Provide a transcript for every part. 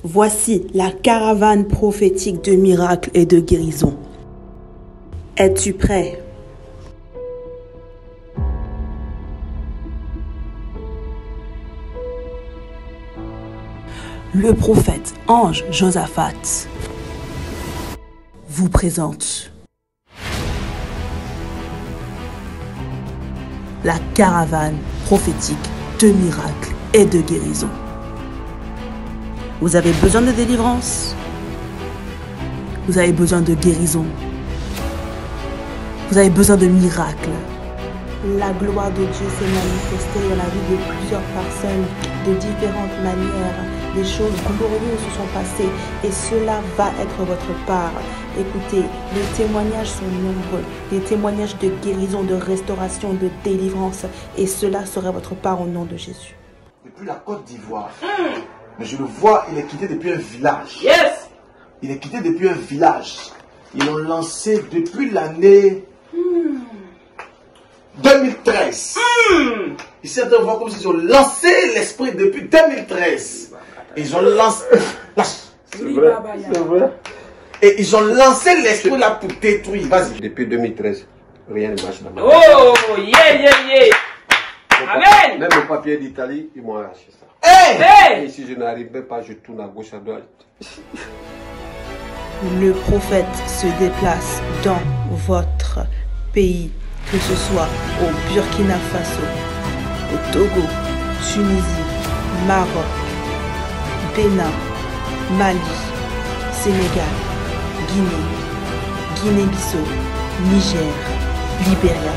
Voici la caravane prophétique de miracles et de guérison. Es-tu prêt? Le prophète ange Josaphat vous présente la caravane prophétique de miracles et de guérison. Vous avez besoin de délivrance. Vous avez besoin de guérison. Vous avez besoin de miracles. La gloire de Dieu s'est manifestée dans la vie de plusieurs personnes de différentes manières. Des choses glorieuses se sont passées et cela va être votre part. Écoutez, les témoignages sont nombreux. Les témoignages de guérison, de restauration, de délivrance. Et cela sera votre part au nom de Jésus. Depuis la Côte d'Ivoire. Mais je le vois, il est quitté depuis un village. Yes! Il est quitté depuis un village. Ils l'ont lancé depuis l'année 2013. Ici, on voit comme s'ils ont lancé l'esprit depuis 2013. Ils ont lancé... C'est vrai, c'est vrai. Et ils ont lancé l'esprit là pour détruire. Vas-y. Depuis 2013, rien ne marche dans ma vie. Oh, yeah, yeah, yeah. Amen. Même le papier d'Italie, ils m'ont arraché ça. Hey! Et si je n'arrivais pas, je tourne à gauche, à droite. Le prophète se déplace dans votre pays, que ce soit au Burkina Faso, au Togo, Tunisie, Maroc, Bénin, Mali, Sénégal, Guinée, Guinée-Bissau, Niger, Libéria,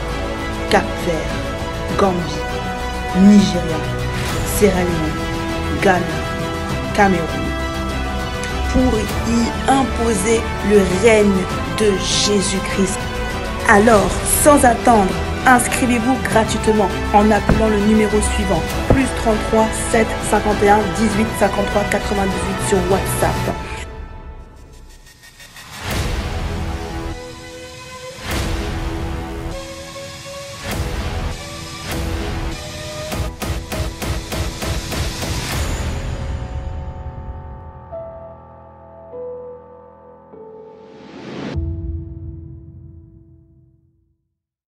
Cap-Vert, Gambie, Nigeria, Sierra Leone, Ghana, Cameroun, pour y imposer le règne de Jésus-Christ. Alors, sans attendre, inscrivez-vous gratuitement en appelant le numéro suivant, plus 33 7 51 18 53 98 sur WhatsApp.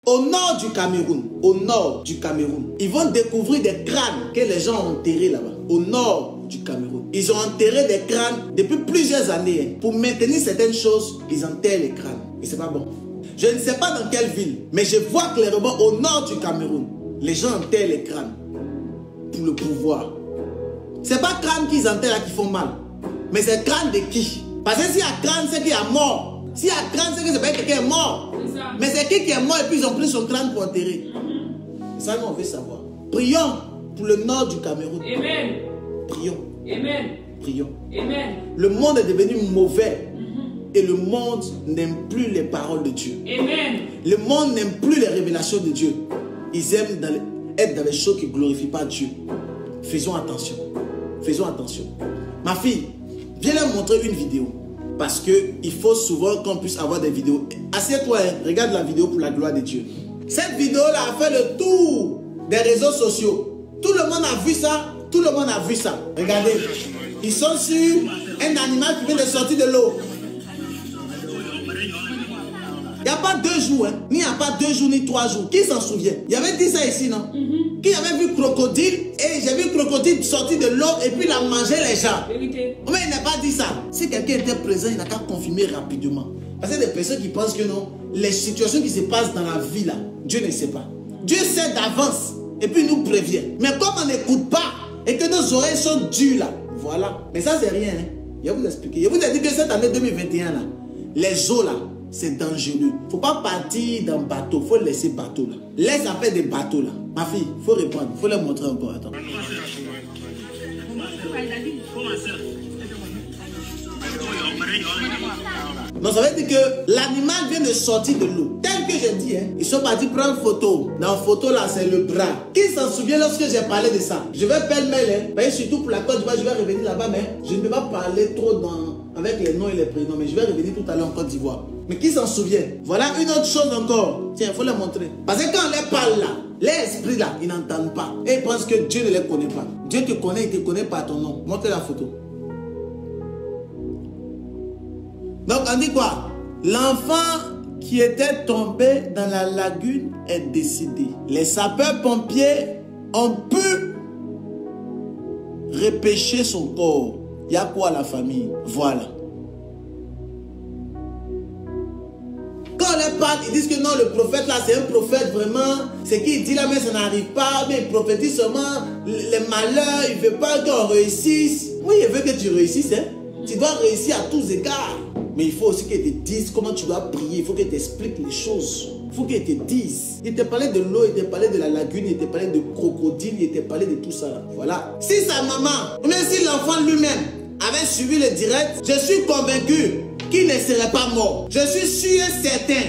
Au nord du Cameroun, ils vont découvrir des crânes que les gens ont enterrés là-bas. Au nord du Cameroun, ils ont enterré des crânes depuis plusieurs années. Pour maintenir certaines choses, ils enterrent les crânes. Et c'est pas bon. Je ne sais pas dans quelle ville, mais je vois clairement au nord du Cameroun, les gens enterrent les crânes pour le pouvoir. C'est pas crâne qu'ils enterrent là qui font mal, mais c'est crâne de qui? Parce que s'il y a crâne, c'est qu'il y a mort. S'il y a crâne, c'est que c'est pas quelqu'un est mort. Mais c'est qui est mort et puis ils ont pris son crâne pour enterrer. C'est ça qu'on veut savoir. Prions pour le nord du Cameroun. Amen. Prions. Amen. Prions. Amen. Le monde est devenu mauvais. Et le monde n'aime plus les paroles de Dieu. Amen. Le monde n'aime plus les révélations de Dieu. Ils aiment être dans les choses qui ne glorifient pas Dieu. Faisons attention. Faisons attention. Ma fille, viens leur montrer une vidéo. Parce qu'il faut souvent qu'on puisse avoir des vidéos. Assieds-toi, hein, regarde la vidéo pour la gloire de Dieu. Cette vidéo-là a fait le tour des réseaux sociaux. Tout le monde a vu ça. Tout le monde a vu ça. Regardez. Ils sont sur un animal qui vient de sortir de l'eau. Il n'y a pas 2 jours, hein. Il n'y a pas 2 jours ni 3 jours. Qui s'en souvient? Il y avait dit ça ici, non? Qui avait vu crocodile et j'ai vu crocodile sortir de l'eau et puis il a mangé les gens. Vérité. Mais il n'a pas dit ça. Si quelqu'un était présent, il n'a qu'à confirmer rapidement. Parce qu'il y a des personnes qui pensent que non, les situations qui se passent dans la vie là, Dieu ne sait pas. Dieu sait d'avance et puis il nous prévient. Mais comme on n'écoute pas et que nos oreilles sont dures là, voilà. Mais ça c'est rien, hein. Je vais vous expliquer. Je vous ai dit que cette année 2021 là, les eaux là, c'est dangereux. Il ne faut pas partir dans le bateau. Il faut laisser le bateau là. Laisse affaire des bateaux là. Ma fille, il faut répondre. Il faut leur montrer encore. Attends. Donc ça veut dire que l'animal vient de sortir de l'eau. Tel que je dis, hein, ils sont partis prendre photo. Dans la photo là, c'est le bras. Qui s'en souvient lorsque j'ai parlé de ça? Je vais pêle-mêle, hein. Surtout pour la Côte d'Ivoire, je vais revenir là-bas, mais je ne peux pas parler trop avec les noms et les prénoms. Mais je vais revenir tout à l'heure en Côte d'Ivoire. Mais qui s'en souvient? Voilà une autre chose encore. Tiens, il faut les montrer. Parce que quand on les parle là, les esprits là, ils n'entendent pas. Et ils pensent que Dieu ne les connaît pas. Dieu te connaît, il te connaît par ton nom. Montrez la photo. Donc on dit quoi? L'enfant qui était tombé dans la lagune est décédé. Les sapeurs-pompiers ont pu repêcher son corps. Il y a quoi à la famille? Voilà. Quand on leur parle, ils disent que non, le prophète là, c'est un prophète vraiment. C'est qu'il dit là, mais ça n'arrive pas. Mais il prophétise seulement les malheurs. Il ne veut pas qu'on réussisse. Oui, il veut que tu réussisses. Hein? Tu dois réussir à tous égards. Mais il faut aussi qu'il te dise comment tu dois prier. Il faut qu'il t'explique les choses. Il faut qu'il te dise. Il te parlait de l'eau, il te parlait de la lagune, il te parlait de crocodile, il te parlait de tout ça. Voilà. Si sa maman, ou même si l'enfant lui-même avait suivi le direct, je suis convaincu qu'il ne serait pas mort. Je suis sûr et certain.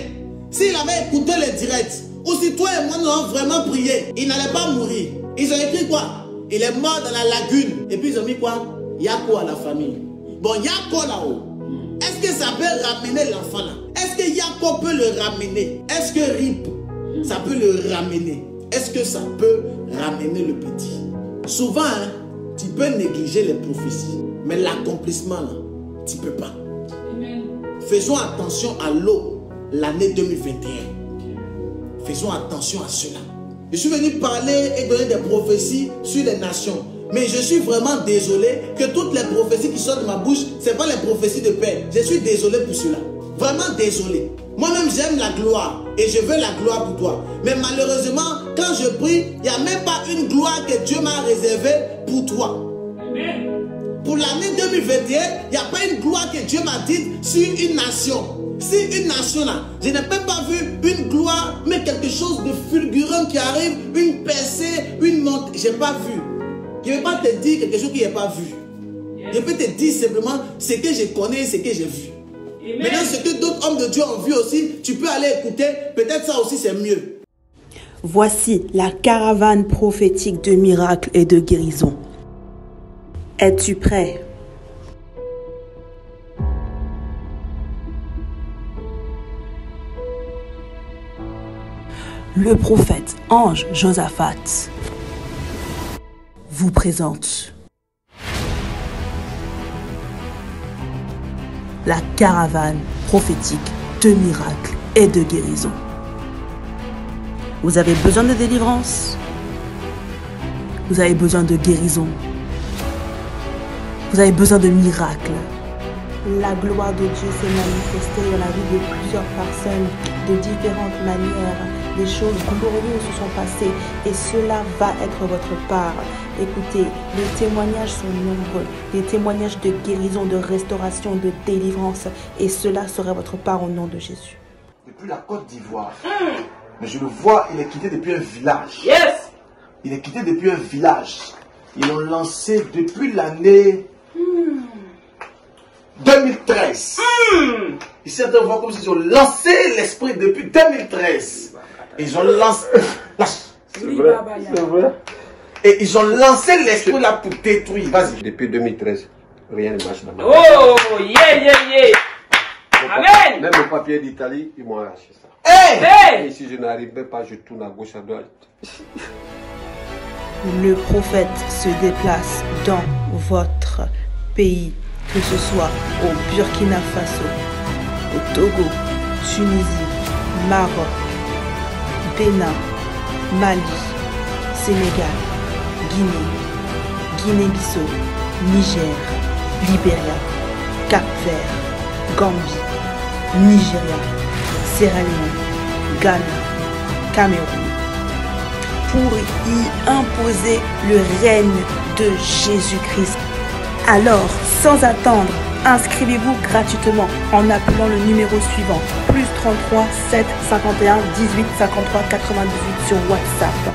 S'il avait écouté le direct, ou si toi et moi nous avons vraiment prié, il n'allait pas mourir. Ils ont écrit quoi? Il est mort dans la lagune. Et puis ils ont mis quoi? Yako à la famille. Bon, Yako là-haut. Est-ce que ça peut ramener l'enfant là? Est-ce que Yako peut le ramener? Est-ce que Rip, ça peut le ramener? Est-ce que ça peut ramener le petit? Souvent, hein, tu peux négliger les prophéties. Mais l'accomplissement là, tu ne peux pas. Amen. Faisons attention à l'eau l'année 2021. Faisons attention à cela. Je suis venu parler et donner des prophéties sur les nations. Mais je suis vraiment désolé que toutes les prophéties qui sortent de ma bouche, ce n'est pas les prophéties de paix. Je suis désolé pour cela. Vraiment désolé. Moi-même, j'aime la gloire et je veux la gloire pour toi. Mais malheureusement, quand je prie, il n'y a même pas une gloire que Dieu m'a réservée pour toi. Amen. Pour l'année 2021, il n'y a pas une gloire que Dieu m'a dite sur une nation. Si une nation là, je n'ai même pas vu une gloire, mais quelque chose de fulgurant qui arrive, une percée, une montée. Je n'ai pas vu. Je ne vais pas te dire quelque chose qui n'est pas vu. Je peux te dire simplement ce que je connais, ce que j'ai vu. Amen. Maintenant, ce que d'autres hommes de Dieu ont vu aussi, tu peux aller écouter. Peut-être ça aussi, c'est mieux. Voici la caravane prophétique de miracles et de guérison. Es-tu prêt? Le prophète ange Josaphat vous présente la caravane prophétique de miracles et de guérison. Vous avez besoin de délivrance, vous avez besoin de guérison, vous avez besoin de miracles. La gloire de Dieu s'est manifestée dans la vie de plusieurs personnes de différentes manières. Des choses glorieuses se sont passées et cela va être votre part. Écoutez, les témoignages sont nombreux, des témoignages de guérison, de restauration, de délivrance, et cela sera votre part au nom de Jésus. Depuis la Côte d'Ivoire, mais je le vois, il est quitté depuis un village. Yes. Il est quitté depuis un village. Ils l'ont lancé depuis l'année 2013. Et certains voient comme s'ils ont lancé l'esprit depuis 2013. Ils ont lancé... C'est vrai, c'est vrai. Et ils ont lancé l'esprit là pour détruire. Vas-y. Depuis 2013, rien ne marche dans ma vie. Oh, yeah, yeah, yeah. Amen. Même le papier d'Italie, ils m'ont arraché ça. Hey. Et si je n'arrivais pas, je tourne à gauche, à droite. Le prophète se déplace dans votre pays, que ce soit au Burkina Faso, au Togo, Tunisie, Maroc, Bénin, Mali, Sénégal, Guinée, Guinée-Bissau, Niger, Libéria, Cap-Vert, Gambie, Nigeria, Sierra Leone, Ghana, Cameroun, pour y imposer le règne de Jésus-Christ. Alors, sans attendre, inscrivez-vous gratuitement en appelant le numéro suivant, +33 7 51 18 53 98 sur WhatsApp.